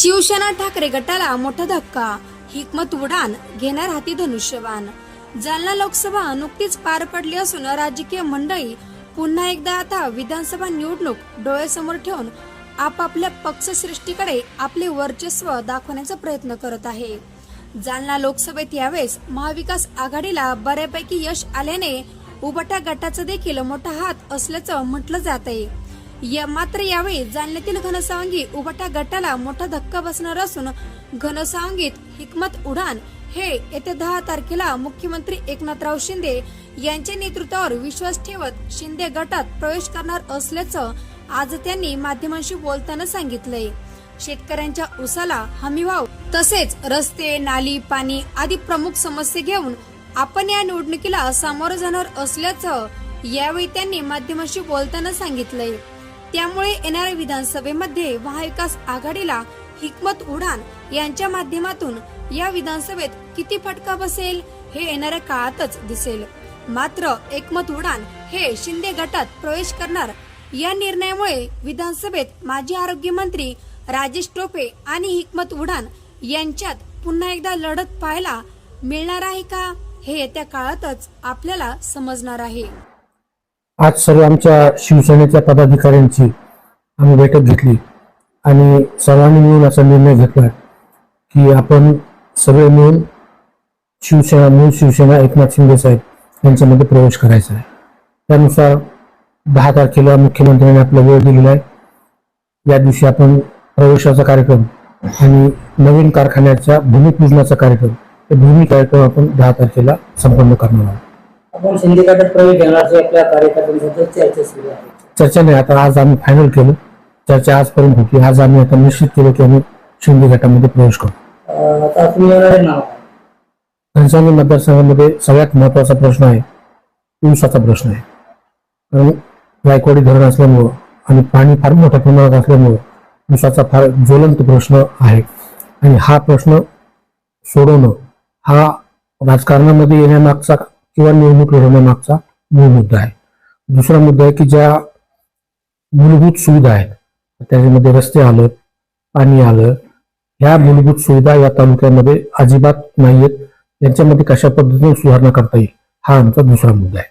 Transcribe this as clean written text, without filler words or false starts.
शिवसेना ठाकरे गटाला मोठा धक्का, हिकमत उडान घेणार हाती धनुष्यबाण। जालना लोकसभा नुकतीच पार पडली असून राजकीय मंडळी पुन्हा एकदा आता विधानसभा निवडणूक डोळ्यासमोर ठेवून आपापल्या पक्षश्रेष्ठीकडे आपले वर्चस्व दाखवण्याचा प्रयत्न करत आहे। जालना लोकसभेत यावेळेस महाविकास आघाडीला बऱ्यापैकी यश आल्याने उबाटा गटाचा देखील मोठा हात असल्याचं म्हटलं जात आहे। मात्र यावेळी जालन्यातील घनसावंगी उबाटा गटाला मोठा धक्का बसणार असून घनसावंगीत हिकमत उडान हे येत्या 10 तारखेला मुख्यमंत्री एकनाथराव शिंदे यांच्या नेतृत्वावर विश्वास ठेवत शिंदे गटात प्रवेश करणार असल्याचं आज त्यांनी माध्यमांशी बोलताना सांगितलंय। शेतकऱ्यांच्या उसाला हमीभाव तसेच रस्ते, नाली, पाणी आदी प्रमुख समस्या घेऊन आपण या निवडणुकीला सामोरं जाणार असल्याचं यावेळी त्यांनी माध्यमांशी बोलताना सांगितलंय। त्यामुळे येणाऱ्या विधानसभेमध्ये महाविकास आघाडीला हिकमत उडान यांच्या माध्यमातून या विधानसभेत किती फटका बसेल हे येणाऱ्या काळातच दिसेल। मात्र एकमत उडान हे शिंदे गटात प्रवेश करणार या निर्णयामुळे विधानसभेत माजी आरोग्य मंत्री राजेश टोपे आणि हिकमत उडान यांच्यात पुन्हा एकदा लढत पाहायला मिळणार आहे का हे येत्या काळातच आपल्याला समजणार आहे। आज सर्व आमच्या शिवसेनेच्या पदाधिकाऱ्यांची आम्ही बैठक घेतली आणि सर्वांनी मिळून असा निर्णय घेतला की आपण सगळे मिळून मूळ शिवसेना एकनाथ शिंदे साहेब यांच्यामध्ये प्रवेश करायचा आहे। त्यानुसार 10 तारखेला मुख्यमंत्र्यांनी आपला वेळ दिलेला आहे। या दिवशी आपण प्रवेशाचा कार्यक्रम आणि नवीन कारखान्याच्या भूमिपूजनाचा कार्यक्रम दोन्ही कार्यक्रम आपण 10 तारखेला संपन्न करणार आहोत। आपण शिंदे गटात प्रवेश घेण्याची आपल्या कार्यकर्त्यांसोबत चर्चा सुरू आहे। चर्चा नाही, आता आज आम्ही फायनल केलं। चर्चा आजपर्यंत होती, आज आम्ही आता निश्चित केलं की आम्ही शिंदे गटामध्ये प्रवेश करू। आता तुम्ही येणारे नाव घनसावंगी मतदारसंघामध्ये सगळ्यात महत्वाचा प्रश्न आहे ऊसाचा प्रश्न आहे। कारण गायकवाडी धरण असल्यामुळं आणि पाणी फार मोठ्या प्रमाणात असल्यामुळं ऊसाचा फार ज्वलंत प्रश्न आहे आणि हा प्रश्न सोडवणं हा राजकारणामध्ये येण्यामागचा किंवा निवडणूक लढवण्यामागचा मूळ मुद्दा आहे। दुसरा मुद्दा आहे की ज्या मूलभूत सुविधा आहेत त्याच्यामध्ये रस्ते आलं, पाणी आलं, ह्या मूलभूत सुविधा या तालुक्यामध्ये अजिबात नाहीयेत। यांच्यामध्ये कशा पद्धतीने सुधारणा करता येईल हा आमचा दुसरा मुद्दा आहे।